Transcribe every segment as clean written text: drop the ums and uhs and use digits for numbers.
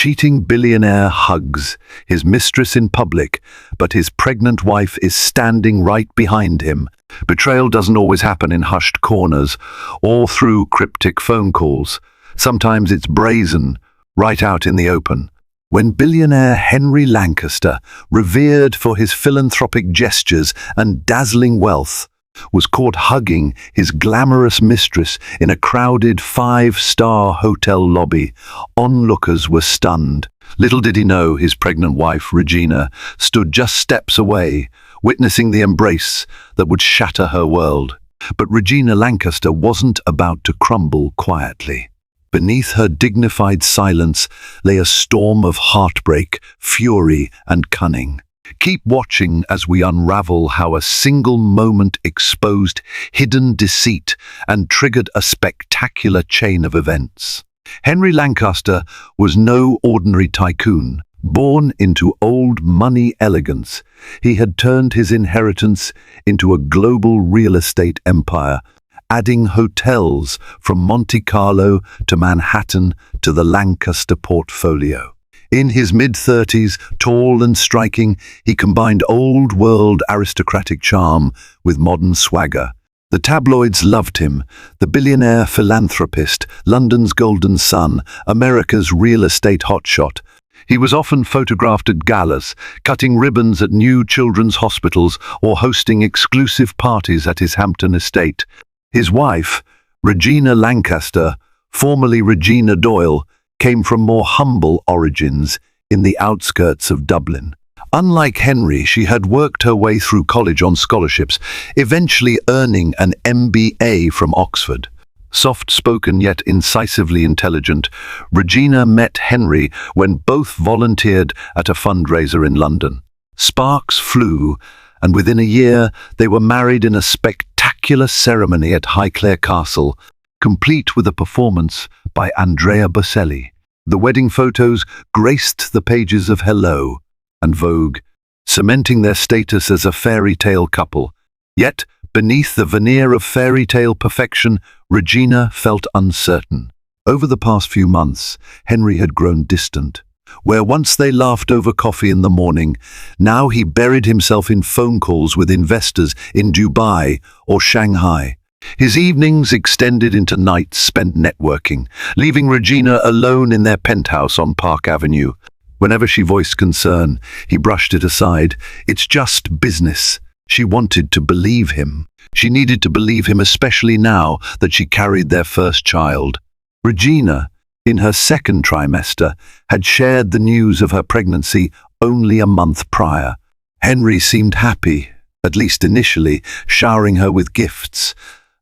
cheating billionaire hugs his mistress in public, but his pregnant wife is standing right behind him. Betrayal doesn't always happen in hushed corners or through cryptic phone calls. Sometimes it's brazen, right out in the open. When billionaire Henry Lancaster, revered for his philanthropic gestures and dazzling wealth, was caught hugging his glamorous mistress in a crowded five-star hotel lobby, onlookers were stunned. Little did he know his pregnant wife, Regina, stood just steps away, witnessing the embrace that would shatter her world. But Regina Lancaster wasn't about to crumble quietly. Beneath her dignified silence lay a storm of heartbreak, fury, and cunning. Keep watching as we unravel how a single moment exposed hidden deceit and triggered a spectacular chain of events. Henry Lancaster was no ordinary tycoon. Born into old money elegance, he had turned his inheritance into a global real estate empire, adding hotels from Monte Carlo to Manhattan to the Lancaster portfolio. In his mid-30s, tall and striking, he combined old-world aristocratic charm with modern swagger. The tabloids loved him, the billionaire philanthropist, London's golden son, America's real estate hotshot. He was often photographed at galas, cutting ribbons at new children's hospitals or hosting exclusive parties at his Hampton estate. His wife, Regina Lancaster, formerly Regina Doyle, came from more humble origins in the outskirts of Dublin. Unlike Henry, she had worked her way through college on scholarships, eventually earning an MBA from Oxford. Soft-spoken yet incisively intelligent, Regina met Henry when both volunteered at a fundraiser in London. Sparks flew, and within a year they were married in a spectacular ceremony at Highclere Castle, complete with a performance by Andrea Bocelli. The wedding photos graced the pages of Hello and Vogue, cementing their status as a fairy tale couple. Yet, beneath the veneer of fairy tale perfection, Regina felt uncertain. Over the past few months, Henry had grown distant. Where once they laughed over coffee in the morning, now he buried himself in phone calls with investors in Dubai or Shanghai. His evenings extended into nights spent networking, leaving Regina alone in their penthouse on Park Avenue. Whenever she voiced concern, he brushed it aside. It's just business. She wanted to believe him. She needed to believe him, especially now that she carried their first child. Regina, in her second trimester, had shared the news of her pregnancy only a month prior. Henry seemed happy, at least initially, showering her with gifts.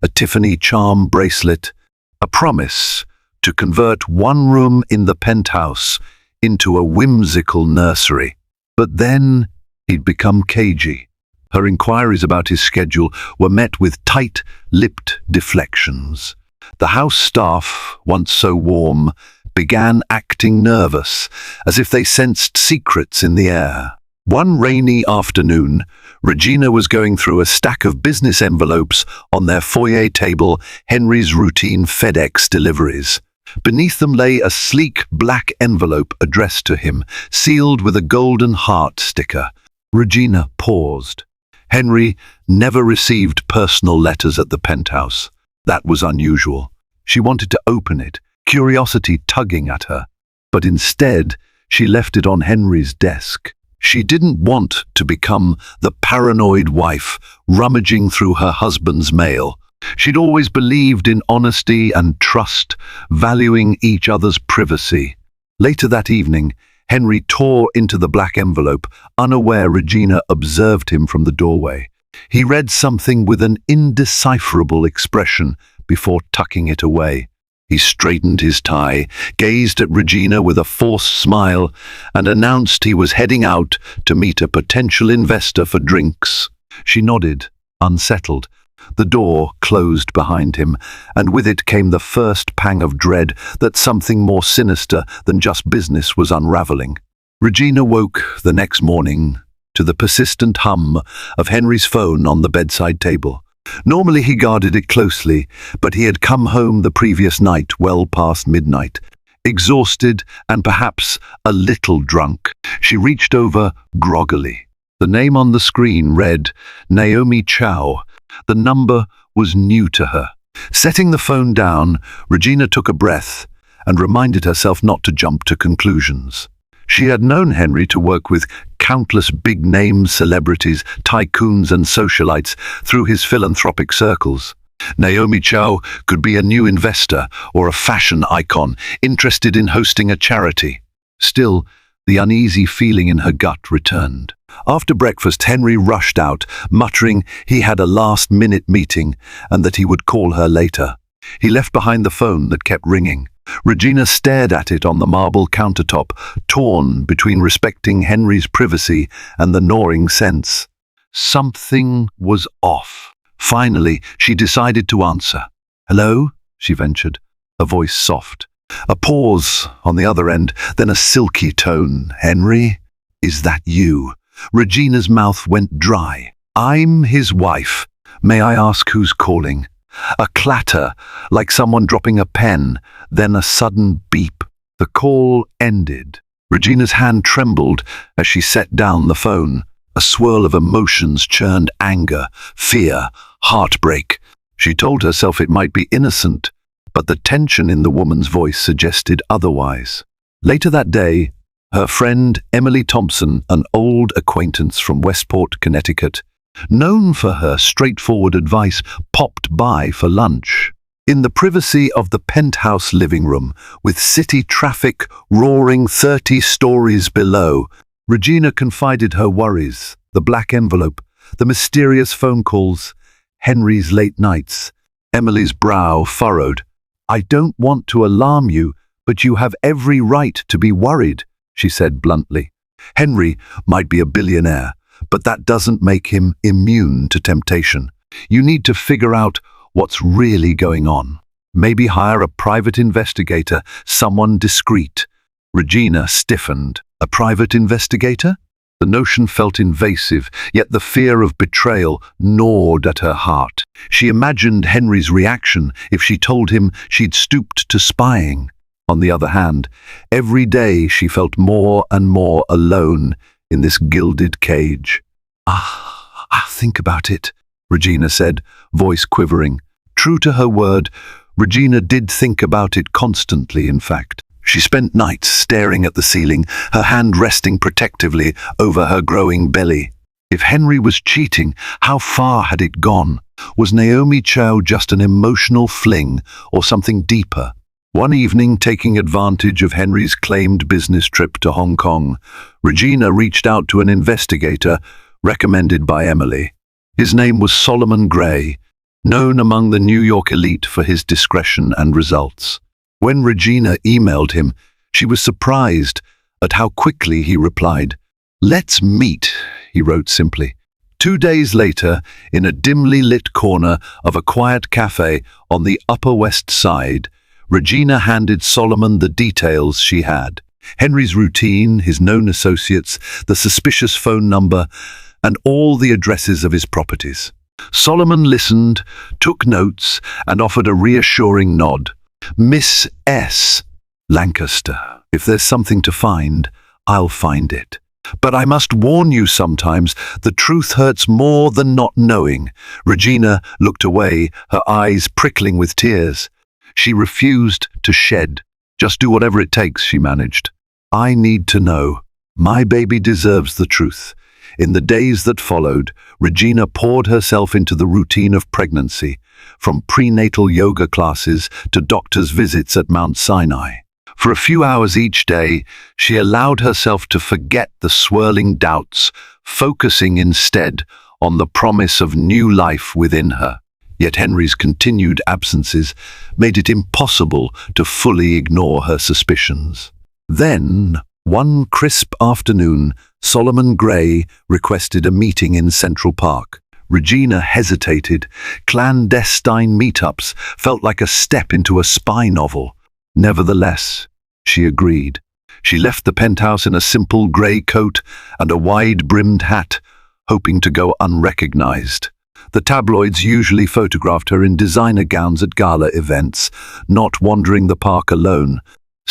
A Tiffany charm bracelet, a promise to convert one room in the penthouse into a whimsical nursery. But then he'd become cagey. Her inquiries about his schedule were met with tight-lipped deflections. The house staff, once so warm, began acting nervous, as if they sensed secrets in the air. One rainy afternoon, Regina was going through a stack of business envelopes on their foyer table, Henry's routine FedEx deliveries. Beneath them lay a sleek black envelope addressed to him, sealed with a golden heart sticker. Regina paused. Henry never received personal letters at the penthouse. That was unusual. She wanted to open it, curiosity tugging at her. But instead, she left it on Henry's desk. She didn't want to become the paranoid wife rummaging through her husband's mail. She'd always believed in honesty and trust, valuing each other's privacy. Later that evening, Henry tore into the black envelope, unaware Regina observed him from the doorway. He read something with an indecipherable expression before tucking it away. He straightened his tie, gazed at Regina with a forced smile, and announced he was heading out to meet a potential investor for drinks. She nodded, unsettled. The door closed behind him, and with it came the first pang of dread that something more sinister than just business was unraveling. Regina woke the next morning to the persistent hum of Henry's phone on the bedside table. Normally he guarded it closely, but he had come home the previous night well past midnight. Exhausted and perhaps a little drunk, she reached over groggily. The name on the screen read Naomi Chow. The number was new to her. Setting the phone down, Regina took a breath and reminded herself not to jump to conclusions. She had known Henry to work with countless big-name celebrities, tycoons and socialites through his philanthropic circles. Naomi Chow could be a new investor or a fashion icon interested in hosting a charity. Still, the uneasy feeling in her gut returned. After breakfast, Henry rushed out, muttering he had a last-minute meeting and that he would call her later. He left behind the phone that kept ringing. Regina stared at it on the marble countertop, torn between respecting Henry's privacy and the gnawing sense. Something was off. Finally, she decided to answer. "Hello?" she ventured, her voice soft. A pause on the other end, then a silky tone. "Henry? Is that you?" Regina's mouth went dry. "I'm his wife. May I ask who's calling?" A clatter, like someone dropping a pen, then a sudden beep. The call ended. Regina's hand trembled as she set down the phone. A swirl of emotions churned: anger, fear, heartbreak. She told herself it might be innocent, but the tension in the woman's voice suggested otherwise. Later that day, her friend Emily Thompson, an old acquaintance from Westport, Connecticut, known for her straightforward advice, popped by for lunch. In the privacy of the penthouse living room, with city traffic roaring 30 stories below, Regina confided her worries: the black envelope, the mysterious phone calls, Henry's late nights. Emily's brow furrowed. "I don't want to alarm you, but you have every right to be worried," she said bluntly. "Henry might be a billionaire, but that doesn't make him immune to temptation. You need to figure out what's really going on. Maybe hire a private investigator, someone discreet." Regina stiffened. A private investigator? The notion felt invasive, yet the fear of betrayal gnawed at her heart. She imagined Henry's reaction if she told him she'd stooped to spying. On the other hand, every day she felt more and more alone in this gilded cage. I'll think about it," Regina said, voice quivering. True to her word, Regina did think about it constantly, in fact. She spent nights staring at the ceiling, her hand resting protectively over her growing belly. If Henry was cheating, how far had it gone? Was Naomi Chow just an emotional fling or something deeper? One evening, taking advantage of Henry's claimed business trip to Hong Kong, Regina reached out to an investigator recommended by Emily. His name was Solomon Gray, known among the New York elite for his discretion and results. When Regina emailed him, she was surprised at how quickly he replied. "Let's meet," he wrote simply. 2 days later, in a dimly lit corner of a quiet cafe on the Upper West Side, Regina handed Solomon the details she had. Henry's routine, his known associates, the suspicious phone number, and all the addresses of his properties. Solomon listened, took notes, and offered a reassuring nod. "Miss S. Lancaster. If there's something to find, I'll find it. But I must warn you, sometimes the truth hurts more than not knowing." Regina looked away, her eyes prickling with tears. She refused to shed. "Just do whatever it takes," she managed. "I need to know. My baby deserves the truth." In the days that followed, Regina poured herself into the routine of pregnancy, from prenatal yoga classes to doctor's visits at Mount Sinai. For a few hours each day, she allowed herself to forget the swirling doubts, focusing instead on the promise of new life within her. Yet Henry's continued absences made it impossible to fully ignore her suspicions. Then, one crisp afternoon, Solomon Gray requested a meeting in Central Park. Regina hesitated. Clandestine meetups felt like a step into a spy novel. Nevertheless, she agreed. She left the penthouse in a simple grey coat and a wide-brimmed hat, hoping to go unrecognized. The tabloids usually photographed her in designer gowns at gala events, not wandering the park alone.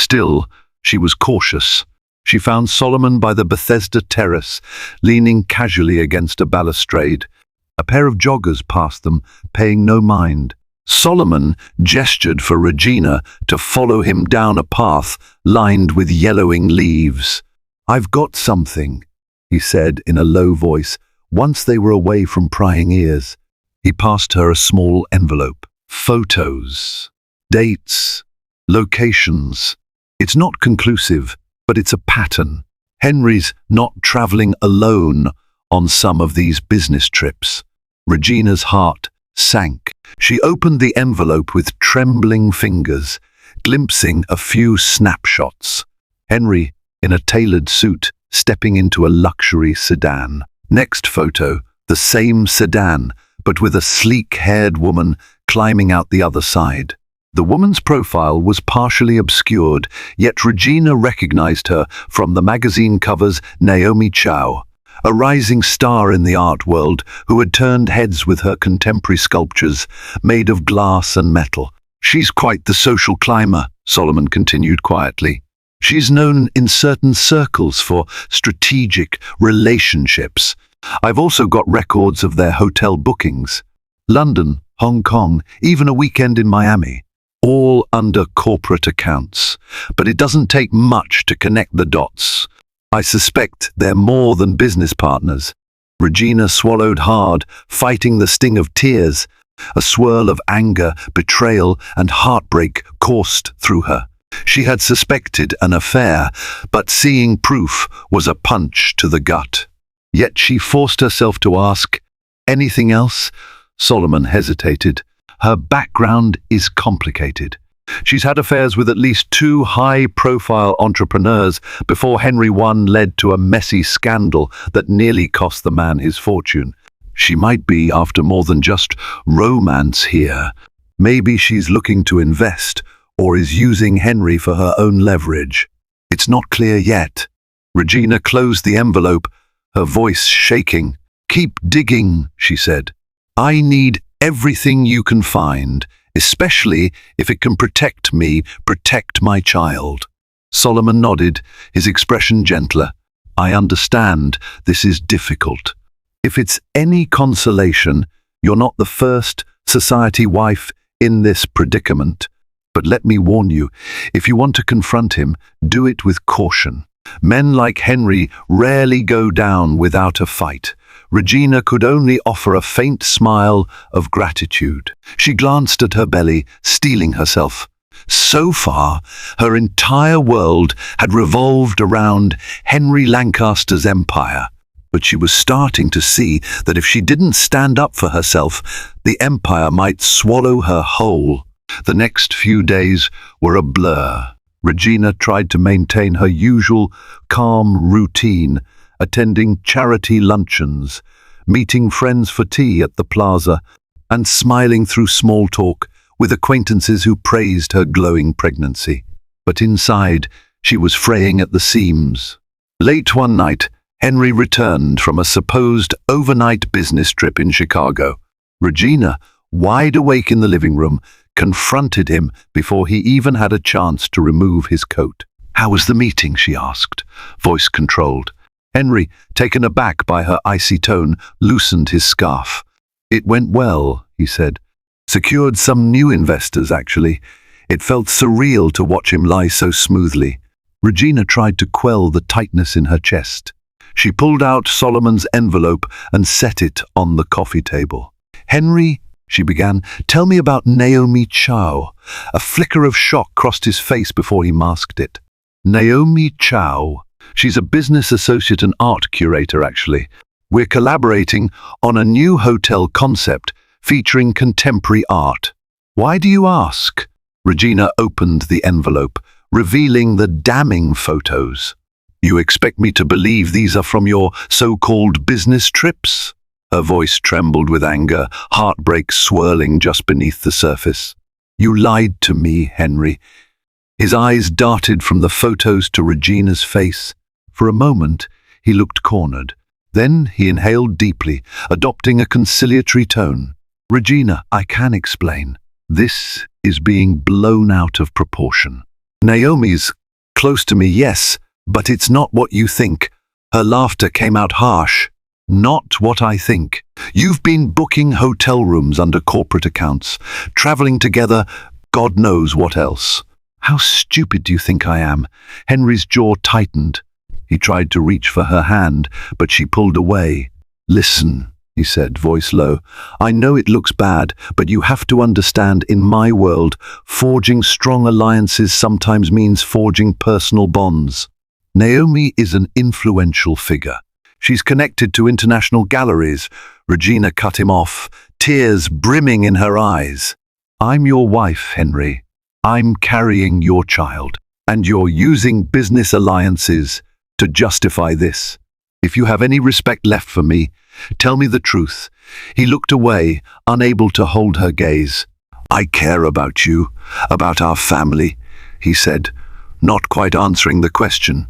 Still, she was cautious. She found Solomon by the Bethesda terrace, leaning casually against a balustrade. A pair of joggers passed them, paying no mind. Solomon gestured for Regina to follow him down a path lined with yellowing leaves. "I've got something," he said in a low voice, once they were away from prying ears. He passed her a small envelope. Photos, dates, locations. It's not conclusive, but it's a pattern. Henry's not traveling alone on some of these business trips. Regina's heart sank. She opened the envelope with trembling fingers, glimpsing a few snapshots. Henry, in a tailored suit, stepping into a luxury sedan. Next photo, the same sedan, but with a sleek-haired woman climbing out the other side. The woman's profile was partially obscured, yet Regina recognized her from the magazine cover's Naomi Chow, a rising star in the art world who had turned heads with her contemporary sculptures, made of glass and metal. "She's quite the social climber," Solomon continued quietly. "She's known in certain circles for strategic relationships. I've also got records of their hotel bookings. London, Hong Kong, even a weekend in Miami. All under corporate accounts. But it doesn't take much to connect the dots. I suspect they're more than business partners." Regina swallowed hard, fighting the sting of tears. A swirl of anger, betrayal, and heartbreak coursed through her. She had suspected an affair, but seeing proof was a punch to the gut. Yet she forced herself to ask, "Anything else?" Solomon hesitated. Her background is complicated. She's had affairs with at least 2 high-profile entrepreneurs before Henry I led to a messy scandal that nearly cost the man his fortune. She might be after more than just romance here. Maybe she's looking to invest or is using Henry for her own leverage. It's not clear yet. Regina closed the envelope, her voice shaking. "Keep digging," she said. "I need everything you can find, especially if it can protect me, protect my child." Solomon nodded, his expression gentler. "I understand this is difficult. If it's any consolation, you're not the first society wife in this predicament. But let me warn you, if you want to confront him, do it with caution. Men like Henry rarely go down without a fight." Regina could only offer a faint smile of gratitude. She glanced at her belly, steeling herself. So far, her entire world had revolved around Henry Lancaster's empire. But she was starting to see that if she didn't stand up for herself, the empire might swallow her whole. The next few days were a blur. Regina tried to maintain her usual calm routine, attending charity luncheons, meeting friends for tea at the plaza, and smiling through small talk with acquaintances who praised her glowing pregnancy. But inside, she was fraying at the seams. Late one night, Henry returned from a supposed overnight business trip in Chicago. Regina, wide awake in the living room, confronted him before he even had a chance to remove his coat. "How was the meeting?" she asked, voice controlled. Henry, taken aback by her icy tone, loosened his scarf. "It went well," he said. "Secured some new investors, actually. It felt surreal to watch him lie so smoothly." Regina tried to quell the tightness in her chest. She pulled out Solomon's envelope and set it on the coffee table. "Henry," she began, "tell me about Naomi Chow." A flicker of shock crossed his face before he masked it. "Naomi Chow. She's a business associate and art curator, actually. We're collaborating on a new hotel concept featuring contemporary art." "Why do you ask?" Regina opened the envelope, revealing the damning photos. "You expect me to believe these are from your so-called business trips?" Her voice trembled with anger, heartbreak swirling just beneath the surface. "You lied to me, Henry." His eyes darted from the photos to Regina's face. For a moment, he looked cornered. Then he inhaled deeply, adopting a conciliatory tone. "Regina, I can explain. This is being blown out of proportion. Naomi's close to me, yes, but it's not what you think. Her laughter came out harsh. Not what I think. You've been booking hotel rooms under corporate accounts, traveling together, God knows what else. How stupid do you think I am? Henry's jaw tightened. He tried to reach for her hand, but she pulled away. Listen, he said, voice low. I know it looks bad, but you have to understand, in my world, forging strong alliances sometimes means forging personal bonds. Naomi is an influential figure. She's connected to international galleries. Regina cut him off, tears brimming in her eyes. I'm your wife, Henry. I'm carrying your child, and you're using business alliances to justify this. If you have any respect left for me, tell me the truth. He looked away, unable to hold her gaze. I care about you, about our family, he said, not quite answering the question.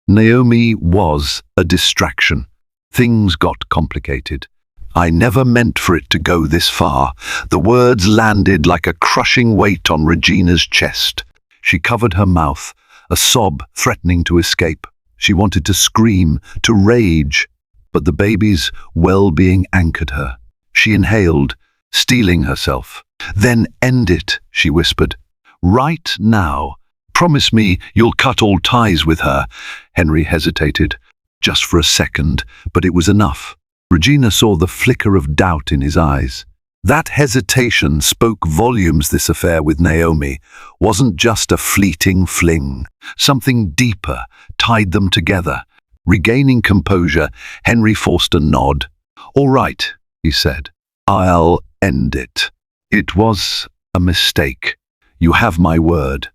Naomi was a distraction. Things got complicated. I never meant for it to go this far. The words landed like a crushing weight on Regina's chest. She covered her mouth, a sob threatening to escape. She wanted to scream, to rage, but the baby's well-being anchored her. She inhaled, steeling herself. Then end it, she whispered. Right now. Promise me you'll cut all ties with her. Henry hesitated, just for a second, but it was enough. Regina saw the flicker of doubt in his eyes. That hesitation spoke volumes. This affair with Naomi wasn't just a fleeting fling. Something deeper tied them together. Regaining composure, Henry forced a nod. All right, he said. I'll end it. It was a mistake. You have my word.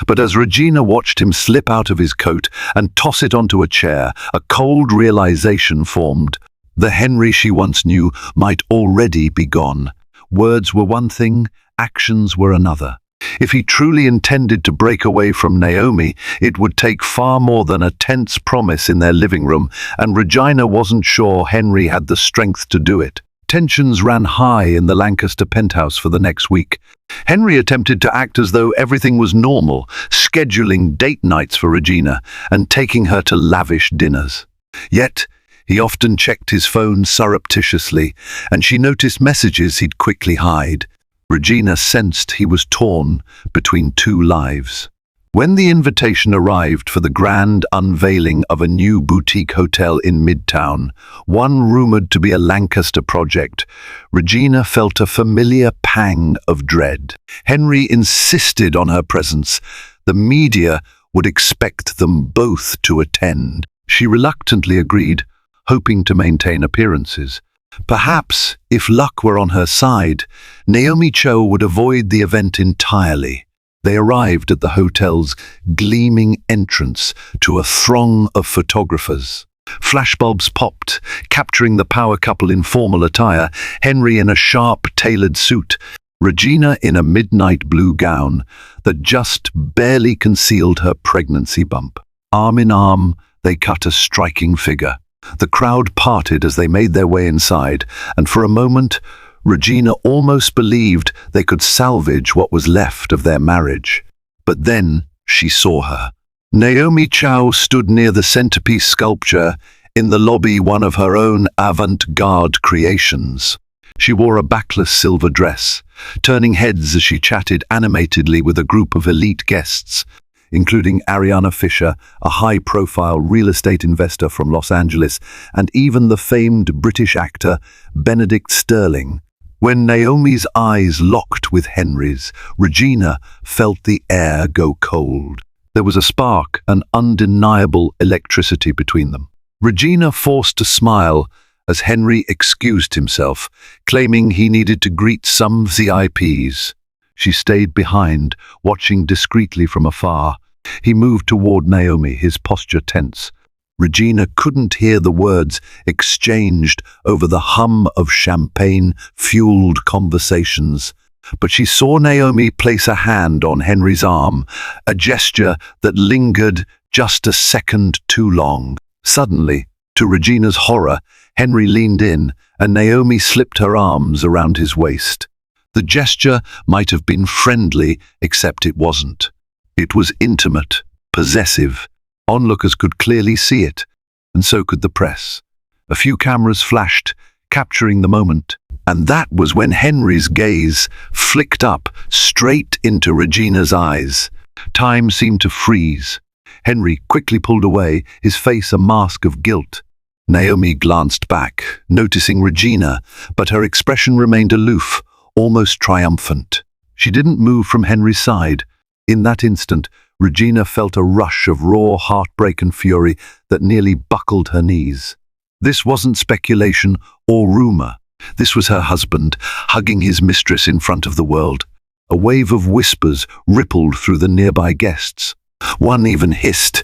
But as Regina watched him slip out of his coat and toss it onto a chair, a cold realization formed. The Henry she once knew might already be gone. Words were one thing, actions were another. If he truly intended to break away from Naomi, it would take far more than a tense promise in their living room, and Regina wasn't sure Henry had the strength to do it. Tensions ran high in the Lancaster penthouse for the next week. Henry attempted to act as though everything was normal, scheduling date nights for Regina and taking her to lavish dinners. Yet, he often checked his phone surreptitiously, and she noticed messages he'd quickly hide. Regina sensed he was torn between two lives. When the invitation arrived for the grand unveiling of a new boutique hotel in Midtown, one rumored to be a Lancaster project, Regina felt a familiar pang of dread. Henry insisted on her presence. The media would expect them both to attend. She reluctantly agreed, hoping to maintain appearances. Perhaps, if luck were on her side, Naomi Cho would avoid the event entirely. They arrived at the hotel's gleaming entrance to a throng of photographers. Flashbulbs popped, capturing the power couple in formal attire, Henry in a sharp, tailored suit, Regina in a midnight blue gown that just barely concealed her pregnancy bump. Arm in arm, they cut a striking figure. The crowd parted as they made their way inside, and for a moment, Regina almost believed they could salvage what was left of their marriage. But then she saw her. Naomi Chow stood near the centerpiece sculpture, in the lobby one of her own avant-garde creations. She wore a backless silver dress, turning heads as she chatted animatedly with a group of elite guests, including Ariana Fisher, a high-profile real estate investor from Los Angeles, and even the famed British actor Benedict Sterling. When Naomi's eyes locked with Henry's, Regina felt the air go cold. There was a spark, an undeniable electricity between them. Regina forced a smile as Henry excused himself, claiming he needed to greet some VIPs. She stayed behind, watching discreetly from afar. He moved toward Naomi, his posture tense. Regina couldn't hear the words exchanged over the hum of champagne-fueled conversations, but she saw Naomi place a hand on Henry's arm, a gesture that lingered just a second too long. Suddenly, to Regina's horror, Henry leaned in, and Naomi slipped her arms around his waist. The gesture might have been friendly, except it wasn't. It was intimate, possessive. Onlookers could clearly see it, and so could the press. A few cameras flashed, capturing the moment. And that was when Henry's gaze flicked up straight into Regina's eyes. Time seemed to freeze. Henry quickly pulled away, his face a mask of guilt. Naomi glanced back, noticing Regina, but her expression remained aloof, almost triumphant. She didn't move from Henry's side. In that instant, Regina felt a rush of raw heartbreak and fury that nearly buckled her knees. This wasn't speculation or rumor. This was her husband, hugging his mistress in front of the world. A wave of whispers rippled through the nearby guests. One even hissed,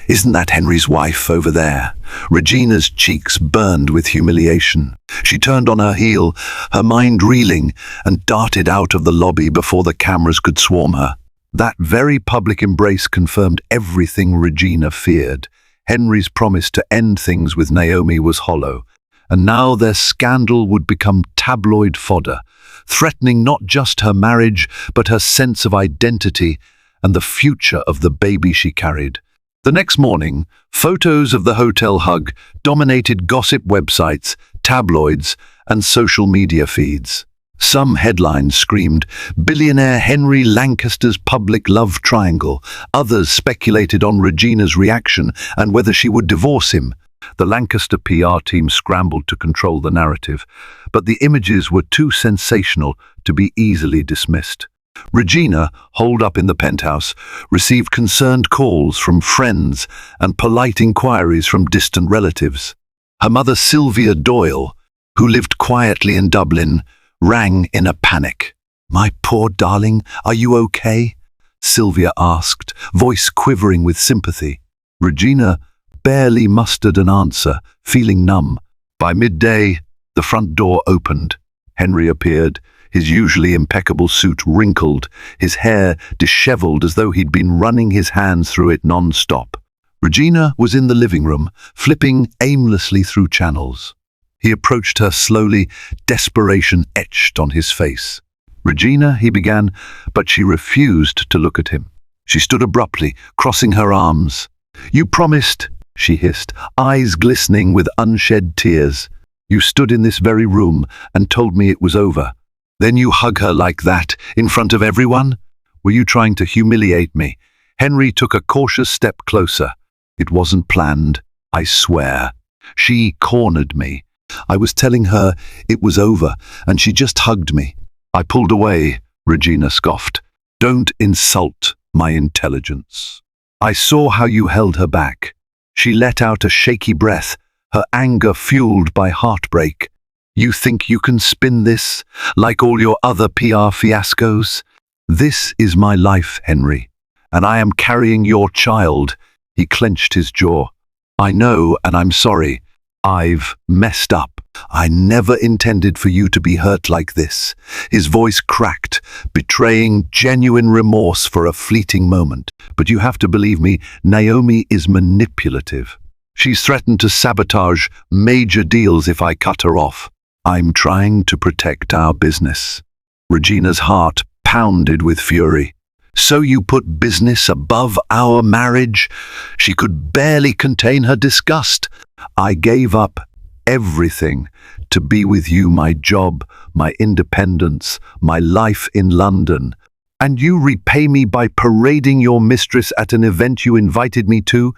"Isn't that Henry's wife over there?" Regina's cheeks burned with humiliation. She turned on her heel, her mind reeling, and darted out of the lobby before the cameras could swarm her. That very public embrace confirmed everything Regina feared. Henry's promise to end things with Naomi was hollow, and now their scandal would become tabloid fodder, threatening not just her marriage, but her sense of identity and the future of the baby she carried. The next morning, photos of the hotel hug dominated gossip websites, tabloids, and social media feeds. Some headlines screamed, "Billionaire Henry Lancaster's public love triangle." Others speculated on Regina's reaction and whether she would divorce him. The Lancaster PR team scrambled to control the narrative, but the images were too sensational to be easily dismissed. Regina, holed up in the penthouse, received concerned calls from friends and polite inquiries from distant relatives. Her mother, Sylvia Doyle, who lived quietly in Dublin, rang in a panic. "My poor darling, are you okay?" Sylvia asked, voice quivering with sympathy. Regina barely mustered an answer, feeling numb. By midday, the front door opened. Henry appeared, his usually impeccable suit wrinkled, his hair disheveled as though he'd been running his hands through it non-stop. Regina was in the living room, flipping aimlessly through channels. He approached her slowly, desperation etched on his face. "Regina," he began, but she refused to look at him. She stood abruptly, crossing her arms. "You promised," she hissed, eyes glistening with unshed tears. "You stood in this very room and told me it was over. Then you hug her like that, in front of everyone? Were you trying to humiliate me?" Henry took a cautious step closer. "It wasn't planned, I swear. She cornered me. I was telling her it was over, and she just hugged me." "I pulled away," Regina scoffed. "Don't insult my intelligence." "I saw how you held her back." She let out a shaky breath, her anger fueled by heartbreak. "You think you can spin this, like all your other PR fiascos? This is my life, Henry, and I am carrying your child." He clenched his jaw. "I know, and I'm sorry. I've messed up. I never intended for you to be hurt like this." His voice cracked, betraying genuine remorse for a fleeting moment. "But you have to believe me, Naomi is manipulative. She's threatened to sabotage major deals if I cut her off. I'm trying to protect our business." Regina's heart pounded with fury. "So you put business above our marriage?" She could barely contain her disgust. "I gave up everything to be with you, my job, my independence, my life in London. And you repay me by parading your mistress at an event you invited me to?"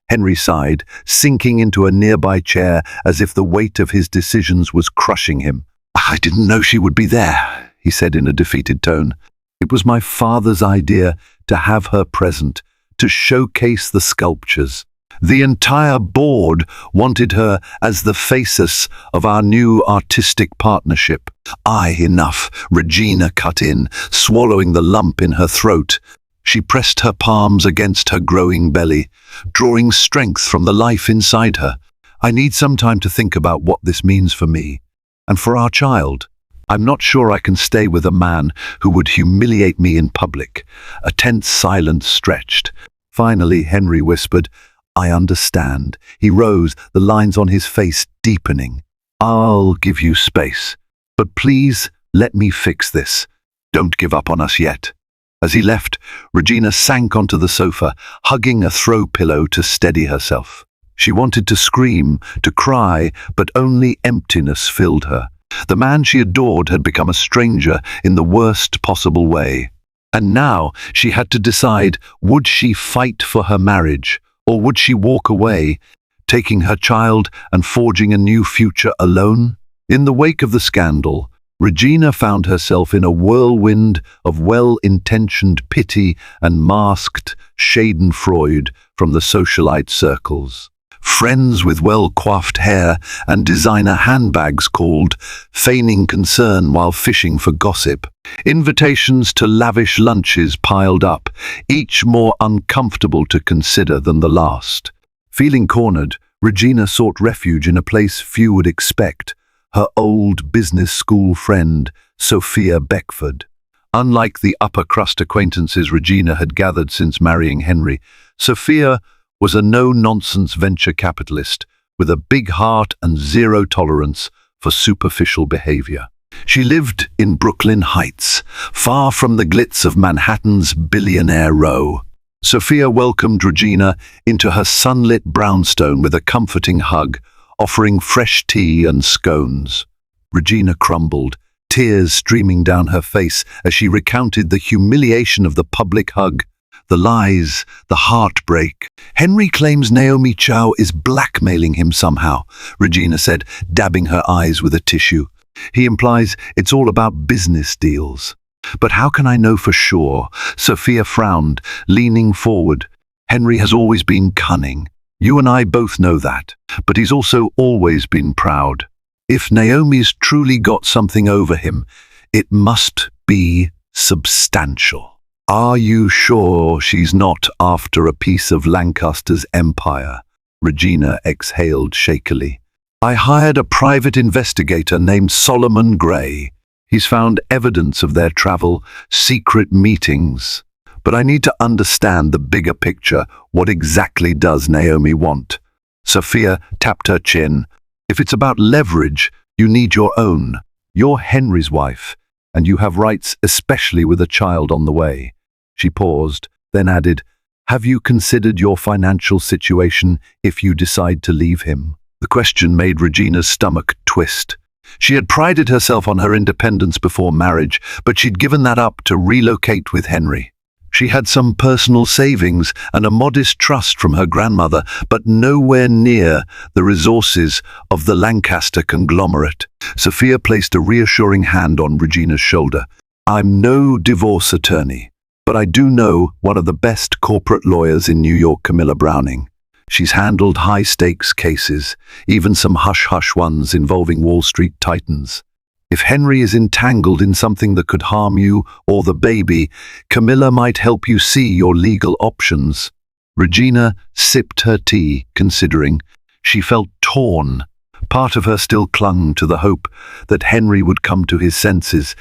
Henry sighed, sinking into a nearby chair as if the weight of his decisions was crushing him. "I didn't know she would be there," he said in a defeated tone. "It was my father's idea to have her present, to showcase the sculptures. The entire board wanted her as the faces of our new artistic partnership." Enough," Regina cut in, swallowing the lump in her throat. She pressed her palms against her growing belly, drawing strength from the life inside her. "I need some time to think about what this means for me, and for our child. I'm not sure I can stay with a man who would humiliate me in public." A tense silence stretched. Finally, Henry whispered, "I understand." He rose, the lines on his face deepening. "I'll give you space, but please let me fix this. Don't give up on us yet." As he left, Regina sank onto the sofa, hugging a throw pillow to steady herself. She wanted to scream, to cry, but only emptiness filled her. The man she adored had become a stranger in the worst possible way. And now she had to decide, would she fight for her marriage, or would she walk away, taking her child and forging a new future alone? In the wake of the scandal, Regina found herself in a whirlwind of well-intentioned pity and masked schadenfreude from the socialite circles. Friends with well-coiffed hair and designer handbags called, feigning concern while fishing for gossip. Invitations to lavish lunches piled up, each more uncomfortable to consider than the last. Feeling cornered, Regina sought refuge in a place few would expect, her old business school friend, Sophia Beckford. Unlike the upper-crust acquaintances Regina had gathered since marrying Henry, Sophia was a no-nonsense venture capitalist with a big heart and zero tolerance for superficial behavior. She lived in Brooklyn Heights, far from the glitz of Manhattan's Billionaire Row. Sophia welcomed Regina into her sunlit brownstone with a comforting hug, offering fresh tea and scones. Regina crumbled, tears streaming down her face as she recounted the humiliation of the public hug, the lies, the heartbreak. Henry claims Naomi Chow is blackmailing him somehow, Regina said, dabbing her eyes with a tissue. He implies it's all about business deals. But how can I know for sure? Sophia frowned, leaning forward. Henry has always been cunning. You and I both know that. But he's also always been proud. If Naomi's truly got something over him, it must be substantial. Are you sure she's not after a piece of Lancaster's empire? Regina exhaled shakily. I hired a private investigator named Solomon Gray. He's found evidence of their travel, secret meetings. But I need to understand the bigger picture. What exactly does Naomi want? Sophia tapped her chin. If it's about leverage, you need your own. You're Henry's wife, and you have rights, especially with a child on the way. She paused, then added, have you considered your financial situation if you decide to leave him? The question made Regina's stomach twist. She had prided herself on her independence before marriage, but she'd given that up to relocate with Henry. She had some personal savings and a modest trust from her grandmother, but nowhere near the resources of the Lancaster conglomerate. Sophia placed a reassuring hand on Regina's shoulder. I'm no divorce attorney, but I do know one of the best corporate lawyers in New York, Camilla Browning. She's handled high-stakes cases, even some hush-hush ones involving Wall Street titans. If Henry is entangled in something that could harm you or the baby, Camilla might help you see your legal options. Regina sipped her tea, considering. She felt torn. Part of her still clung to the hope that Henry would come to his senses,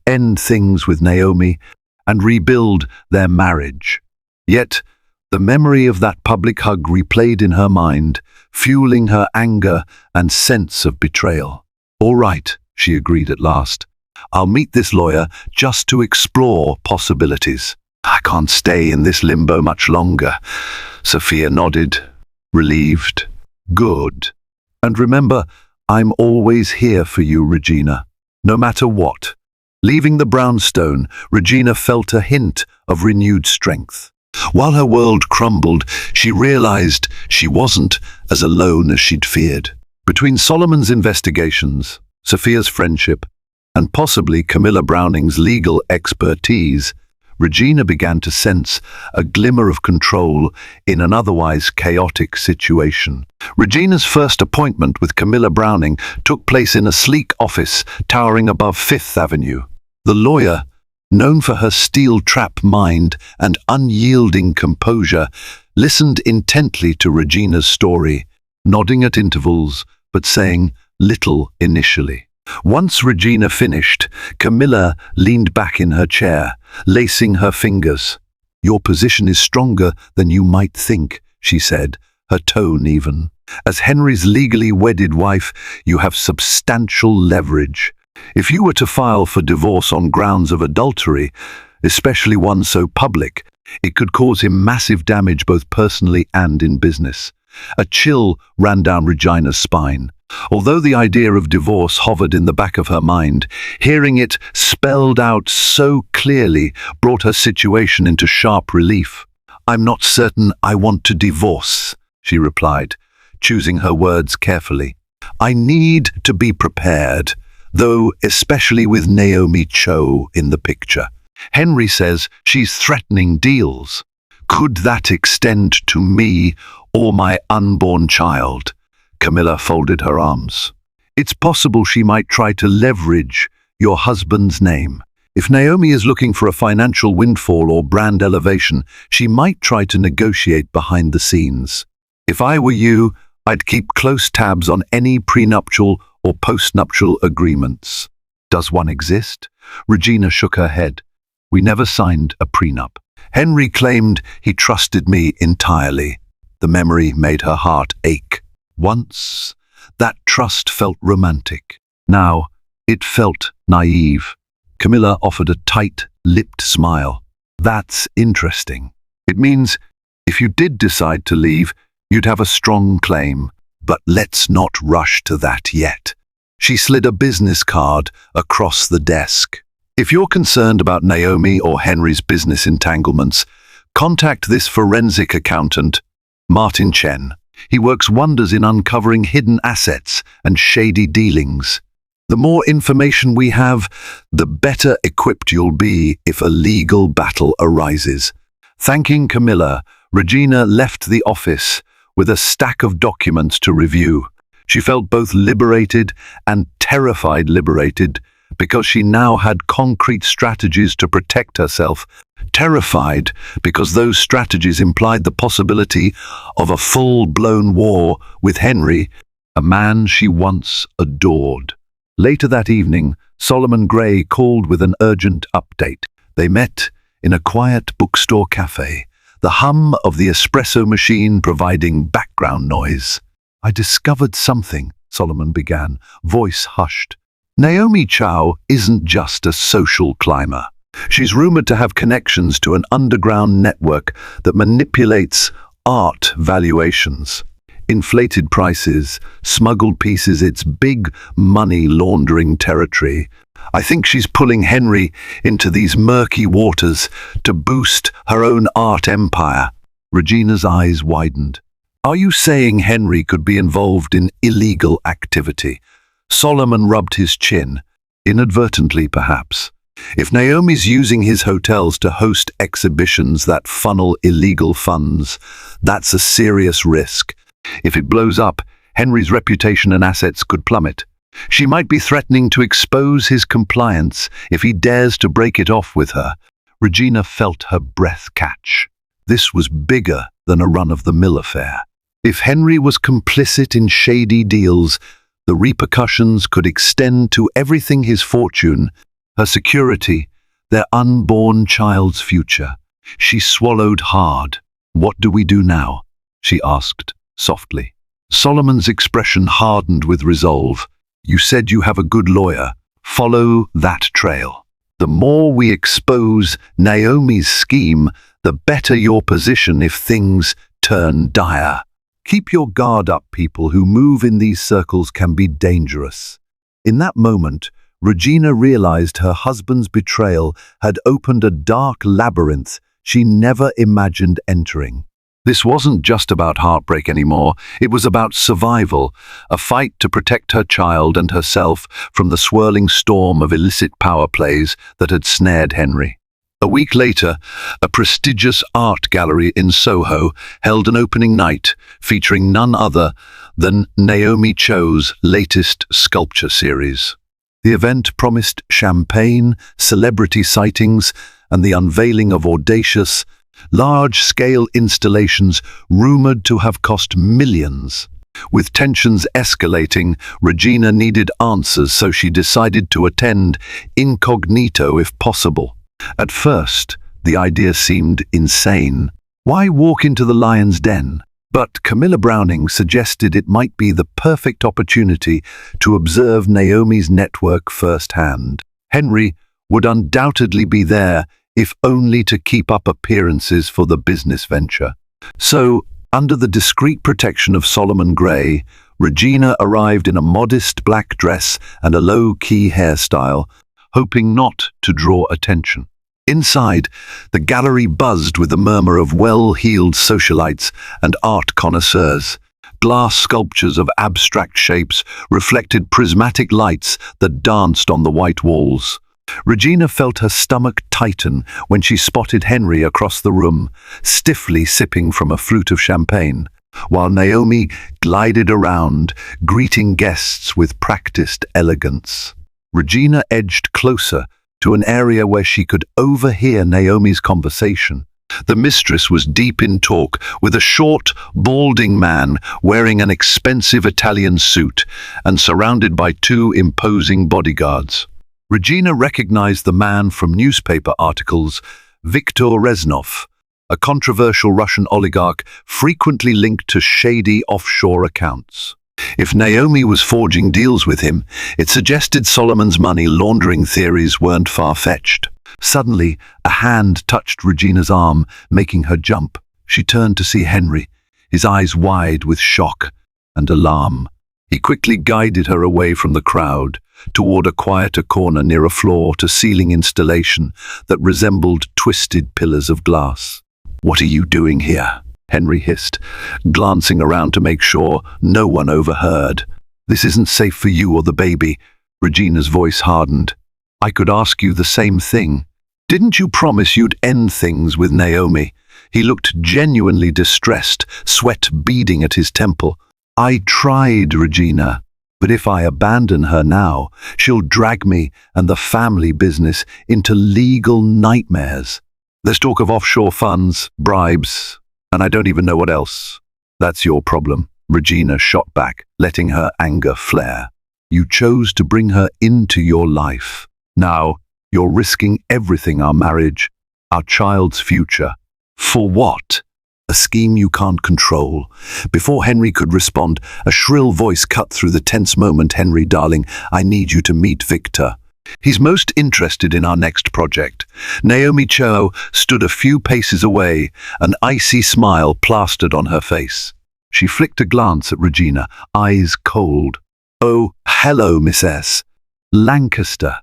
end things with Naomi, and rebuild their marriage. Yet, the memory of that public hug replayed in her mind, fueling her anger and sense of betrayal. All right, she agreed at last. I'll meet this lawyer just to explore possibilities. I can't stay in this limbo much longer. Sophia nodded, relieved. Good. And remember, I'm always here for you, Regina, no matter what. Leaving the brownstone, Regina felt a hint of renewed strength. While her world crumbled, she realized she wasn't as alone as she'd feared. Between Solomon's investigations, Sophia's friendship, and possibly Camilla Browning's legal expertise, Regina began to sense a glimmer of control in an otherwise chaotic situation. Regina's first appointment with Camilla Browning took place in a sleek office towering above Fifth Avenue. The lawyer, known for her steel-trap mind and unyielding composure, listened intently to Regina's story, nodding at intervals, but saying little initially. Once Regina finished, Camilla leaned back in her chair, lacing her fingers. Your position is stronger than you might think, she said, her tone even. As Henry's legally wedded wife, you have substantial leverage. If you were to file for divorce on grounds of adultery, especially one so public. It could cause him massive damage both personally and in business. A chill ran down Regina's spine. Although the idea of divorce hovered in the back of her mind, hearing it spelled out so clearly brought her situation into sharp relief. "I'm not certain I want to divorce," she replied, choosing her words carefully. "I need to be prepared, though especially with Naomi Cho in the picture. Henry says she's threatening deals. Could that extend to me or my unborn child?" Camilla folded her arms. "It's possible she might try to leverage your husband's name. If Naomi is looking for a financial windfall or brand elevation, she might try to negotiate behind the scenes. If I were you, I'd keep close tabs on any prenuptial or postnuptial agreements." "Does one exist?" Regina shook her head. "We never signed a prenup. Henry claimed he trusted me entirely." The memory made her heart ache. Once, that trust felt romantic. Now, it felt naive. Camilla offered a tight-lipped smile. "That's interesting. It means if you did decide to leave, you'd have a strong claim. But let's not rush to that yet." She slid a business card across the desk. "If you're concerned about Naomi or Henry's business entanglements, contact this forensic accountant, Martin Chen. He works wonders in uncovering hidden assets and shady dealings. The more information we have, the better equipped you'll be if a legal battle arises." Thanking Camilla, Regina left the office with a stack of documents to review. She felt both liberated and terrified liberated because she now had concrete strategies to protect herself. Terrified because those strategies implied the possibility of a full-blown war with Henry, a man she once adored. Later that evening, Solomon Gray called with an urgent update. They met in a quiet bookstore cafe, the hum of the espresso machine providing background noise. "I discovered something," Solomon began, voice hushed. "Naomi Chow isn't just a social climber. She's rumored to have connections to an underground network that manipulates art valuations. Inflated prices, smuggled pieces, it's big money laundering territory. I think she's pulling Henry into these murky waters to boost her own art empire." Regina's eyes widened. "Are you saying Henry could be involved in illegal activity?" Solomon rubbed his chin, inadvertently perhaps. "If Naomi's using his hotels to host exhibitions that funnel illegal funds, that's a serious risk. If it blows up, Henry's reputation and assets could plummet. She might be threatening to expose his compliance if he dares to break it off with her." Regina felt her breath catch. This was bigger than a run-of-the-mill affair. If Henry was complicit in shady deals, the repercussions could extend to everything: his fortune, her security, their unborn child's future. She swallowed hard. "What do we do now?" she asked softly. Solomon's expression hardened with resolve. "You said you have a good lawyer. Follow that trail. The more we expose Naomi's scheme, the better your position if things turn dire. Keep your guard up. People who move in these circles can be dangerous." In that moment, Regina realized her husband's betrayal had opened a dark labyrinth she never imagined entering. This wasn't just about heartbreak anymore. It was about survival, a fight to protect her child and herself from the swirling storm of illicit power plays that had snared Henry. A week later, a prestigious art gallery in Soho held an opening night featuring none other than Naomi Cho's latest sculpture series. The event promised champagne, celebrity sightings, and the unveiling of audacious, large-scale installations rumored to have cost millions. With tensions escalating, Regina needed answers, so she decided to attend incognito if possible. At first, the idea seemed insane. Why walk into the lion's den? But Camilla Browning suggested it might be the perfect opportunity to observe Naomi's network firsthand. Henry would undoubtedly be there if only to keep up appearances for the business venture. So, under the discreet protection of Solomon Gray, Regina arrived in a modest black dress and a low-key hairstyle, hoping not to draw attention. Inside, the gallery buzzed with the murmur of well-heeled socialites and art connoisseurs. Glass sculptures of abstract shapes reflected prismatic lights that danced on the white walls. Regina felt her stomach tighten when she spotted Henry across the room, stiffly sipping from a flute of champagne, while Naomi glided around, greeting guests with practiced elegance. Regina edged closer to an area where she could overhear Naomi's conversation. The mistress was deep in talk with a short, balding man wearing an expensive Italian suit and surrounded by two imposing bodyguards. Regina recognized the man from newspaper articles, Viktor Reznov, a controversial Russian oligarch frequently linked to shady offshore accounts. If Naomi was forging deals with him, it suggested Solomon's money laundering theories weren't far-fetched. Suddenly, a hand touched Regina's arm, making her jump. She turned to see Henry, his eyes wide with shock and alarm. He quickly guided her away from the crowd, toward a quieter corner near a floor-to-ceiling installation that resembled twisted pillars of glass. "What are you doing here?" Henry hissed, glancing around to make sure no one overheard. "This isn't safe for you or the baby." Regina's voice hardened. "I could ask you the same thing. Didn't you promise you'd end things with Naomi?" He looked genuinely distressed, sweat beading at his temple. "I tried, Regina. But if I abandon her now, she'll drag me and the family business into legal nightmares. There's talk of offshore funds, bribes, and I don't even know what else." "That's your problem," Regina shot back, letting her anger flare. "You chose to bring her into your life. Now, you're risking everything: our marriage, our child's future. For what? A scheme you can't control." Before Henry could respond, a shrill voice cut through the tense moment. "Henry, darling, I need you to meet Victor. He's most interested in our next project." Naomi Cho stood a few paces away, an icy smile plastered on her face. She flicked a glance at Regina, eyes cold. "Oh, hello, Miss S. Lancaster.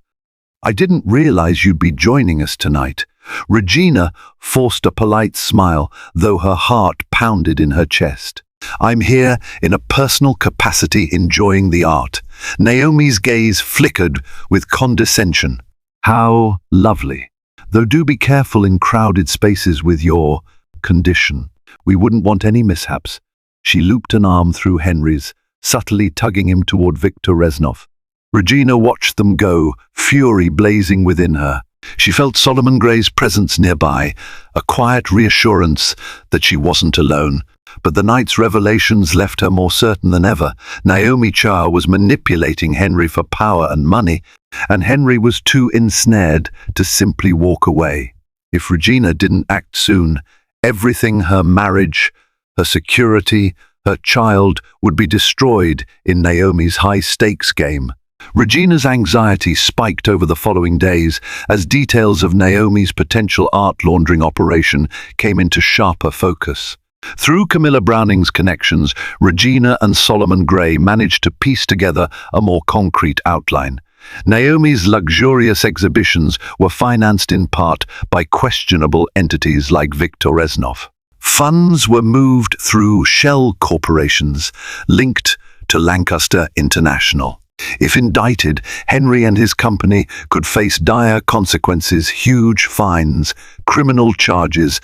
I didn't realize you'd be joining us tonight." Regina forced a polite smile, though her heart pounded in her chest. "I'm here in a personal capacity, enjoying the art." Naomi's gaze flickered with condescension. "How lovely. Though do be careful in crowded spaces with your condition. We wouldn't want any mishaps." She looped an arm through Henry's, subtly tugging him toward Viktor Reznov. Regina watched them go, fury blazing within her. She felt Solomon Gray's presence nearby, a quiet reassurance that she wasn't alone. But the night's revelations left her more certain than ever. Naomi Cho was manipulating Henry for power and money, and Henry was too ensnared to simply walk away. If Regina didn't act soon, everything: her marriage, her security, her child would be destroyed in Naomi's high-stakes game. Regina's anxiety spiked over the following days as details of Naomi's potential art laundering operation came into sharper focus. Through Camilla Browning's connections, Regina and Solomon Gray managed to piece together a more concrete outline. Naomi's luxurious exhibitions were financed in part by questionable entities like Viktor Reznov. Funds were moved through shell corporations linked to Lancaster International. If indicted, Henry and his company could face dire consequences: huge fines, criminal charges,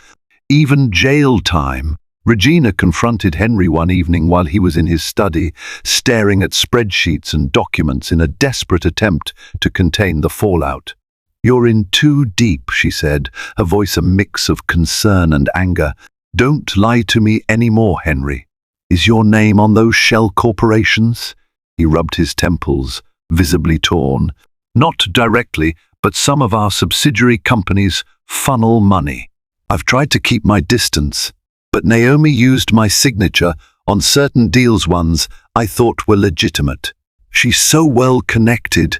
even jail time. Regina confronted Henry one evening while he was in his study, staring at spreadsheets and documents in a desperate attempt to contain the fallout. "You're in too deep," she said, her voice a mix of concern and anger. "Don't lie to me anymore, Henry. Is your name on those shell corporations?" He rubbed his temples, visibly torn. "Not directly, but some of our subsidiary companies funnel money. I've tried to keep my distance, but Naomi used my signature on certain deals, ones I thought were legitimate. She's so well connected.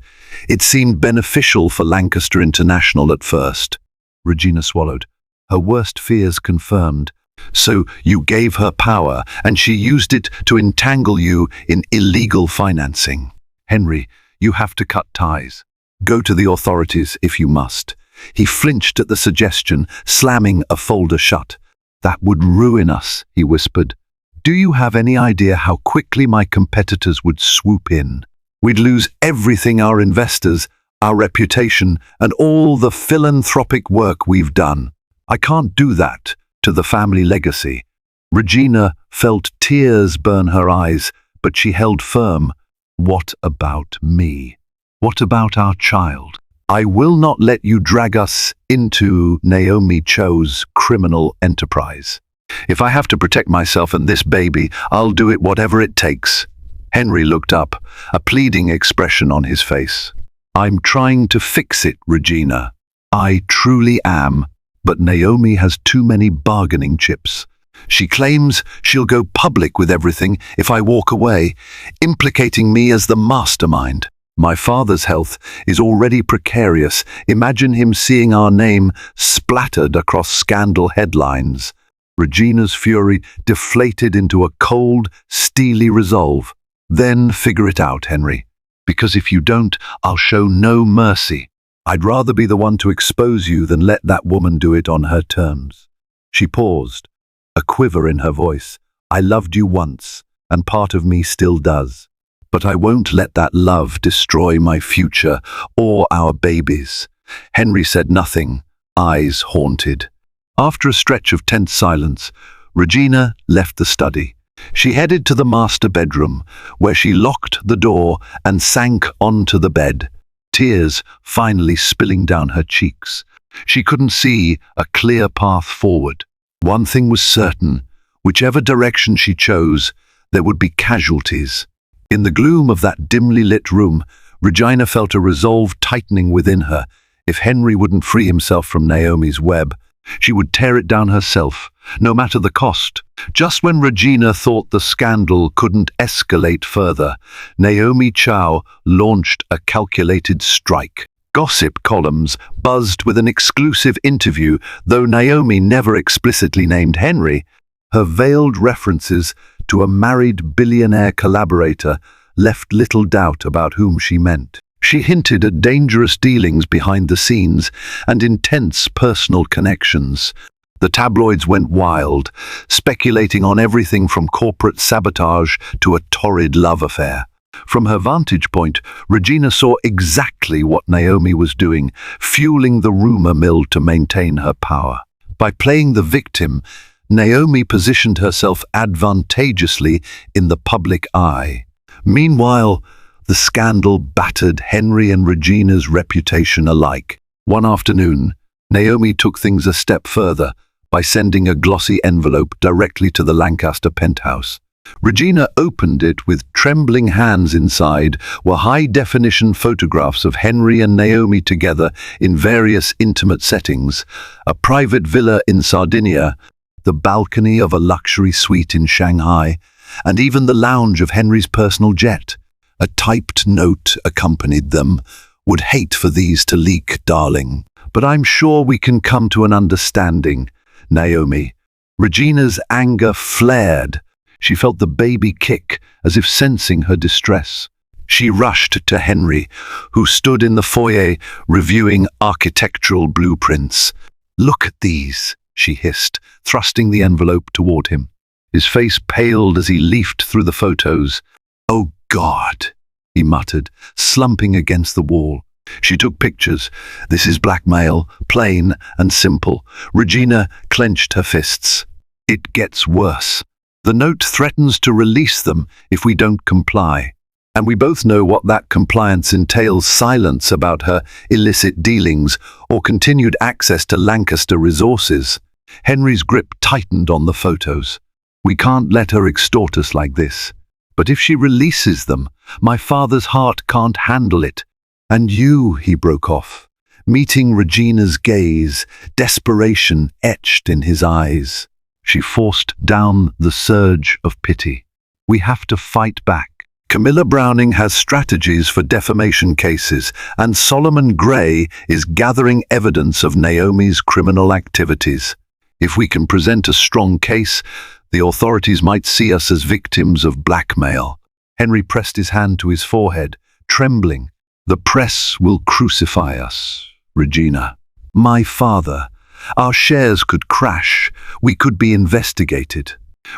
It seemed beneficial for Lancaster International at first. Regina swallowed, her worst fears confirmed. So you gave her power, and she used it to entangle you in illegal financing. Henry, you have to cut ties. Go to the authorities if you must. He flinched at the suggestion, slamming a folder shut. That would ruin us, he whispered. Do you have any idea how quickly my competitors would swoop in? We'd lose everything, our investors, our reputation, and all the philanthropic work we've done. I can't do that to the family legacy. Regina felt tears burn her eyes, but she held firm. What about me? What about our child? I will not let you drag us into Naomi Cho's criminal enterprise. If I have to protect myself and this baby, I'll do it whatever it takes. Henry looked up, a pleading expression on his face. I'm trying to fix it, Regina. I truly am, but Naomi has too many bargaining chips. She claims she'll go public with everything if I walk away, implicating me as the mastermind. My father's health is already precarious. Imagine him seeing our name splattered across scandal headlines. Regina's fury deflated into a cold, steely resolve. Then figure it out, Henry. Because if you don't, I'll show no mercy. I'd rather be the one to expose you than let that woman do it on her terms. She paused, a quiver in her voice. I loved you once, and part of me still does. But I won't let that love destroy my future or our babies. Henry said nothing, eyes haunted. After a stretch of tense silence, Regina left the study. She headed to the master bedroom, where she locked the door and sank onto the bed, tears finally spilling down her cheeks. She couldn't see a clear path forward. One thing was certain, whichever direction she chose, there would be casualties. In the gloom of that dimly lit room, Regina felt a resolve tightening within her. If Henry wouldn't free himself from Naomi's web, she would tear it down herself, no matter the cost. Just when Regina thought the scandal couldn't escalate further, Naomi Cho launched a calculated strike. Gossip columns buzzed with an exclusive interview, though Naomi never explicitly named Henry. Her veiled references to a married billionaire collaborator left little doubt about whom she meant. She hinted at dangerous dealings behind the scenes and intense personal connections. The tabloids went wild, speculating on everything from corporate sabotage to a torrid love affair. From her vantage point, Regina saw exactly what Naomi was doing, fueling the rumor mill to maintain her power. By playing the victim, Naomi positioned herself advantageously in the public eye. Meanwhile, the scandal battered Henry and Regina's reputation alike. One afternoon, Naomi took things a step further by sending a glossy envelope directly to the Lancaster penthouse. Regina opened it with trembling hands. Inside were high-definition photographs of Henry and Naomi together in various intimate settings, a private villa in Sardinia, the balcony of a luxury suite in Shanghai, and even the lounge of Henry's personal jet. A typed note accompanied them. Would hate for these to leak, darling. But I'm sure we can come to an understanding, Naomi. Regina's anger flared. She felt the baby kick, as if sensing her distress. She rushed to Henry, who stood in the foyer reviewing architectural blueprints. Look at these, she hissed, thrusting the envelope toward him. His face paled as he leafed through the photos. Oh, God, he muttered, slumping against the wall. She took pictures. This is blackmail, plain and simple. Regina clenched her fists. It gets worse. The note threatens to release them if we don't comply. And we both know what that compliance entails: silence about her illicit dealings or continued access to Lancaster resources. Henry's grip tightened on the photos. We can't let her extort us like this. But if she releases them, my father's heart can't handle it. And you, he broke off, meeting Regina's gaze, desperation etched in his eyes. She forced down the surge of pity. We have to fight back. Camilla Browning has strategies for defamation cases, and Solomon Gray is gathering evidence of Naomi's criminal activities. If we can present a strong case, the authorities might see us as victims of blackmail. Henry pressed his hand to his forehead, trembling. The press will crucify us, Regina. My father. Our shares could crash. We could be investigated.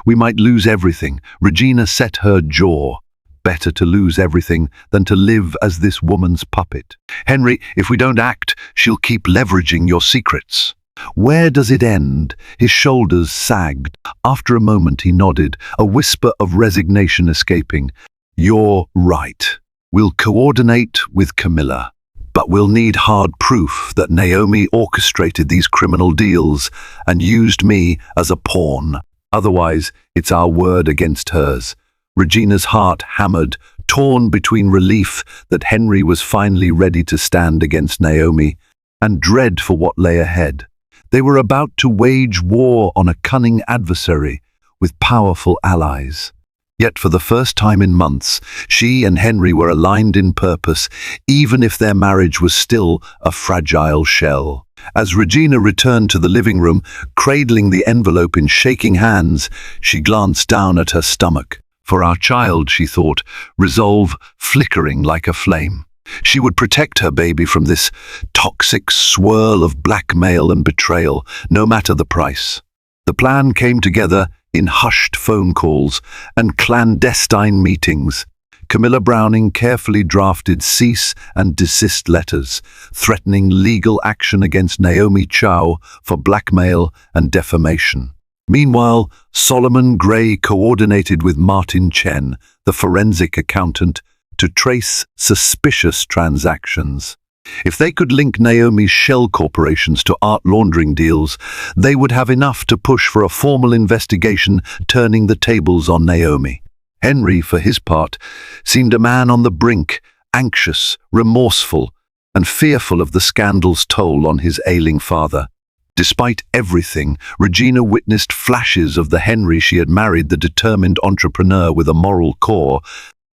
We might lose everything. Regina set her jaw. Better to lose everything than to live as this woman's puppet. Henry, if we don't act, she'll keep leveraging your secrets. Where does it end? His shoulders sagged. After a moment he nodded, a whisper of resignation escaping. You're right. We'll coordinate with Camilla. But we'll need hard proof that Naomi orchestrated these criminal deals and used me as a pawn. Otherwise, it's our word against hers. Regina's heart hammered, torn between relief that Henry was finally ready to stand against Naomi and dread for what lay ahead. They were about to wage war on a cunning adversary with powerful allies. Yet for the first time in months, she and Henry were aligned in purpose, even if their marriage was still a fragile shell. As Regina returned to the living room, cradling the envelope in shaking hands, she glanced down at her stomach. For our child, she thought, resolve flickering like a flame. She would protect her baby from this toxic swirl of blackmail and betrayal, no matter the price. The plan came together in hushed phone calls and clandestine meetings. Camilla Browning carefully drafted cease and desist letters, threatening legal action against Naomi Chow for blackmail and defamation. Meanwhile, Solomon Gray coordinated with Martin Chen, the forensic accountant, to trace suspicious transactions. If they could link Naomi's shell corporations to art laundering deals, they would have enough to push for a formal investigation turning the tables on Naomi. Henry, for his part, seemed a man on the brink, anxious, remorseful, and fearful of the scandal's toll on his ailing father. Despite everything, Regina witnessed flashes of the Henry she had married, the determined entrepreneur with a moral core,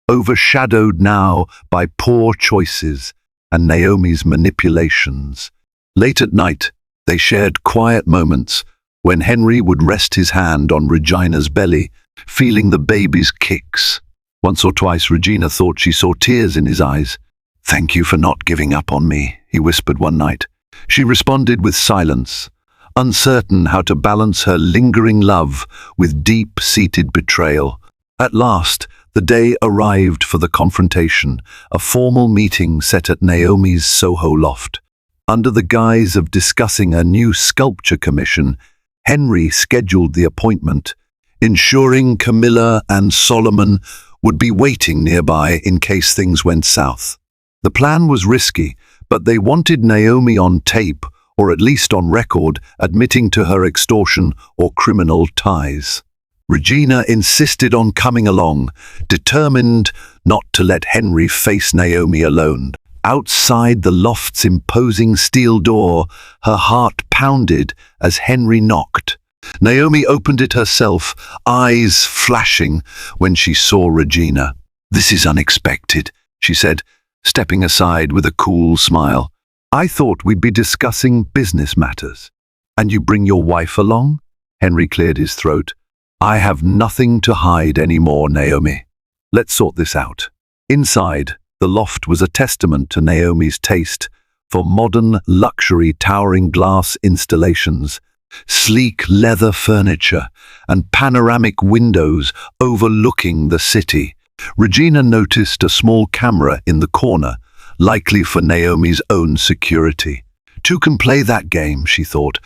overshadowed now by poor choices and Naomi's manipulations. Late at night, they shared quiet moments when Henry would rest his hand on Regina's belly, feeling the baby's kicks. Once or twice Regina thought she saw tears in his eyes. "Thank you for not giving up on me," he whispered one night. She responded with silence, uncertain how to balance her lingering love with deep-seated betrayal. At last, the day arrived for the confrontation, a formal meeting set at Naomi's Soho loft. Under the guise of discussing a new sculpture commission, Henry scheduled the appointment, ensuring Camilla and Solomon would be waiting nearby in case things went south. The plan was risky, but they wanted Naomi on tape, or at least on record, admitting to her extortion or criminal ties. Regina insisted on coming along, determined not to let Henry face Naomi alone. Outside the loft's imposing steel door, her heart pounded as Henry knocked. Naomi opened it herself, eyes flashing when she saw Regina. "This is unexpected," she said, stepping aside with a cool smile. "I thought we'd be discussing business matters." "And you bring your wife along?" Henry cleared his throat. "I have nothing to hide anymore, Naomi. Let's sort this out." Inside, the loft was a testament to Naomi's taste for modern luxury towering glass installations, sleek leather furniture, and panoramic windows overlooking the city. Regina noticed a small camera in the corner, likely for Naomi's own security. Two can play that game, she thought,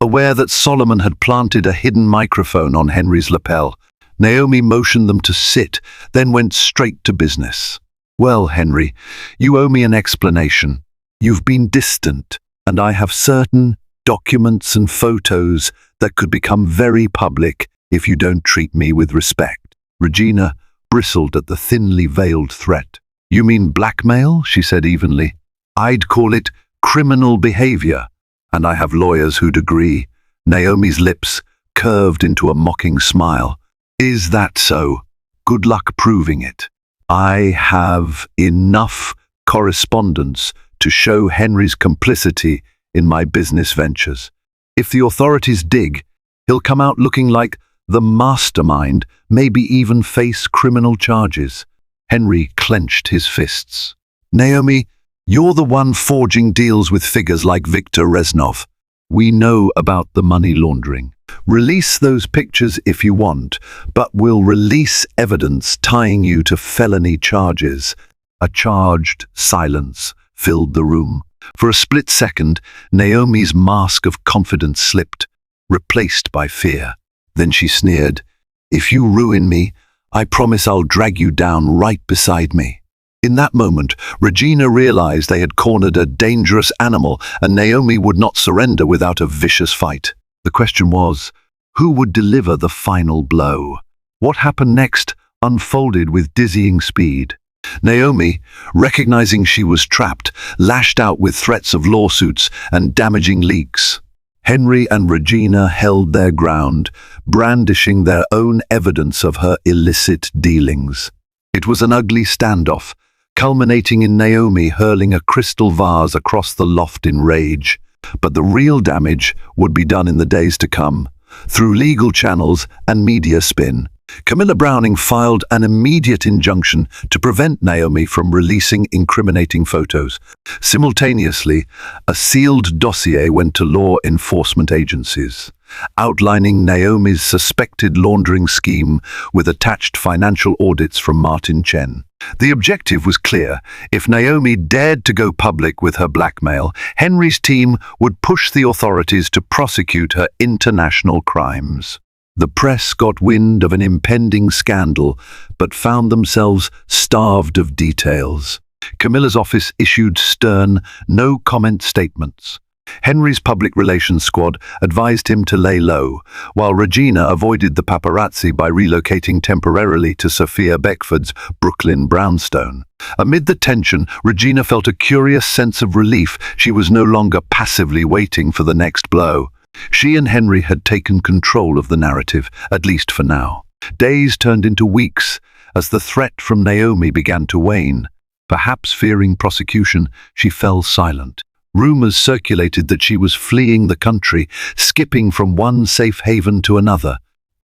aware that Solomon had planted a hidden microphone on Henry's lapel. Naomi motioned them to sit, then went straight to business. "Well, Henry, you owe me an explanation. You've been distant, and I have certain documents and photos that could become very public if you don't treat me with respect." Regina bristled at the thinly veiled threat. "You mean blackmail?" she said evenly. "I'd call it criminal behavior, and I have lawyers who'd agree." Naomi's lips curved into a mocking smile. "Is that so? Good luck proving it." I have enough correspondence to show Henry's complicity in my business ventures. If the authorities dig, he'll come out looking like the mastermind, maybe even face criminal charges. Henry clenched his fists. Naomi, you're the one forging deals with figures like Viktor Reznov. We know about the money laundering. Release those pictures if you want, but we'll release evidence tying you to felony charges. A charged silence filled the room. For a split second, Naomi's mask of confidence slipped, replaced by fear. Then she sneered, "If you ruin me, I promise I'll drag you down right beside me." In that moment, Regina realized they had cornered a dangerous animal, and Naomi would not surrender without a vicious fight. The question was, who would deliver the final blow? What happened next unfolded with dizzying speed. Naomi, recognizing she was trapped, lashed out with threats of lawsuits and damaging leaks. Henry and Regina held their ground, brandishing their own evidence of her illicit dealings. It was an ugly standoff, culminating in Naomi hurling a crystal vase across the loft in rage. But the real damage would be done in the days to come, through legal channels and media spin. Camilla Browning filed an immediate injunction to prevent Naomi from releasing incriminating photos. Simultaneously, a sealed dossier went to law enforcement agencies, outlining Naomi's suspected laundering scheme with attached financial audits from Martin Chen. The objective was clear. If Naomi dared to go public with her blackmail, Henry's team would push the authorities to prosecute her international crimes. The press got wind of an impending scandal, but found themselves starved of details. Camilla's office issued stern, no-comment statements. Henry's public relations squad advised him to lay low, while Regina avoided the paparazzi by relocating temporarily to Sophia Beckford's Brooklyn brownstone. Amid the tension, Regina felt a curious sense of relief. She was no longer passively waiting for the next blow. She and Henry had taken control of the narrative, at least for now. Days turned into weeks as the threat from Naomi began to wane. Perhaps fearing prosecution, she fell silent. Rumors circulated that she was fleeing the country, skipping from one safe haven to another.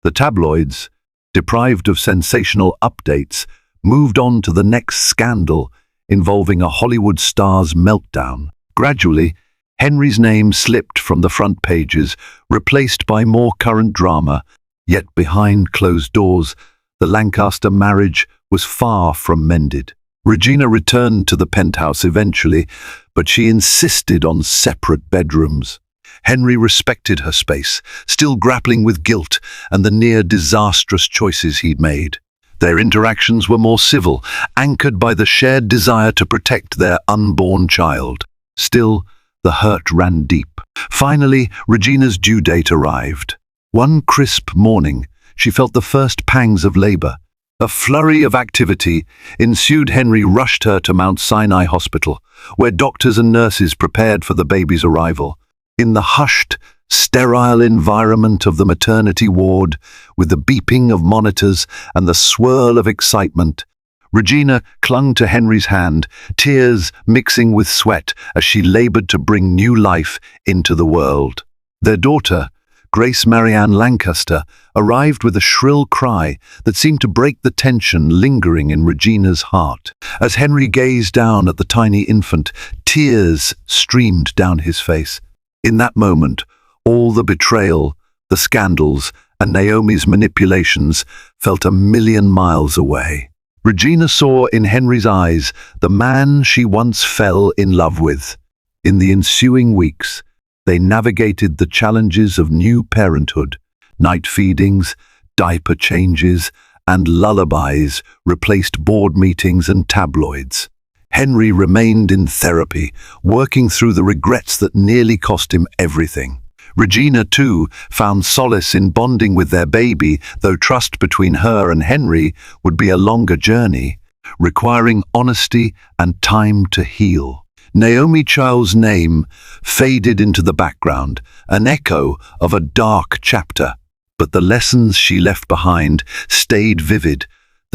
The tabloids, deprived of sensational updates, moved on to the next scandal involving a Hollywood star's meltdown. Gradually, Henry's name slipped from the front pages, replaced by more current drama. Yet behind closed doors, the Lancaster marriage was far from mended. Regina returned to the penthouse eventually, but she insisted on separate bedrooms. Henry respected her space, still grappling with guilt and the near-disastrous choices he'd made. Their interactions were more civil, anchored by the shared desire to protect their unborn child. Still, the hurt ran deep. Finally, Regina's due date arrived. One crisp morning, she felt the first pangs of labor. A flurry of activity ensued. Henry rushed her to Mount Sinai Hospital, where doctors and nurses prepared for the baby's arrival. In the hushed, sterile environment of the maternity ward, with the beeping of monitors and the swirl of excitement, Regina clung to Henry's hand, tears mixing with sweat as she labored to bring new life into the world. Their daughter, Grace Marianne Lancaster, arrived with a shrill cry that seemed to break the tension lingering in Regina's heart. As Henry gazed down at the tiny infant, tears streamed down his face. In that moment, all the betrayal, the scandals, and Naomi's manipulations felt a million miles away. Regina saw in Henry's eyes the man she once fell in love with. In the ensuing weeks, they navigated the challenges of new parenthood. Night feedings, diaper changes, and lullabies replaced board meetings and tabloids. Henry remained in therapy, working through the regrets that nearly cost him everything. Regina, too, found solace in bonding with their baby, though trust between her and Henry would be a longer journey, requiring honesty and time to heal. Naomi Child's name faded into the background, an echo of a dark chapter, but the lessons she left behind stayed vivid.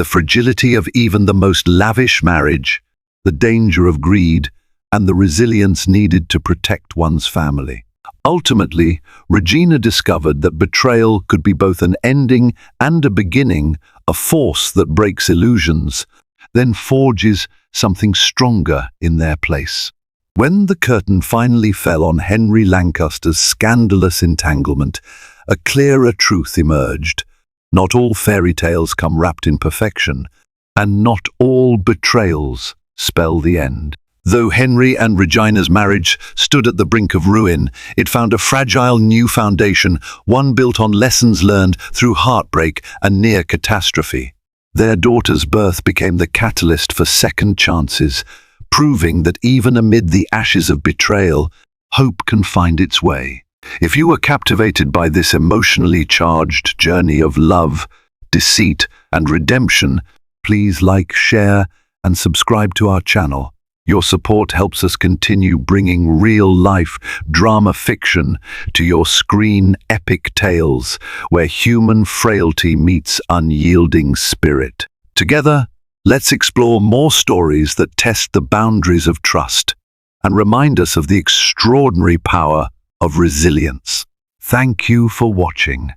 the fragility of even the most lavish marriage, the danger of greed, and the resilience needed to protect one's family. Ultimately, Regina discovered that betrayal could be both an ending and a beginning, a force that breaks illusions, then forges something stronger in their place. When the curtain finally fell on Henry Lancaster's scandalous entanglement, a clearer truth emerged. Not all fairy tales come wrapped in perfection, and not all betrayals spell the end. Though Henry and Regina's marriage stood at the brink of ruin, it found a fragile new foundation, one built on lessons learned through heartbreak and near catastrophe. Their daughter's birth became the catalyst for second chances, proving that even amid the ashes of betrayal, hope can find its way. If you were captivated by this emotionally charged journey of love, deceit, and redemption, please like, share, and subscribe to our channel. Your support helps us continue bringing real-life drama fiction to your screen epic tales where human frailty meets unyielding spirit. Together, let's explore more stories that test the boundaries of trust and remind us of the extraordinary power of resilience. Thank you for watching.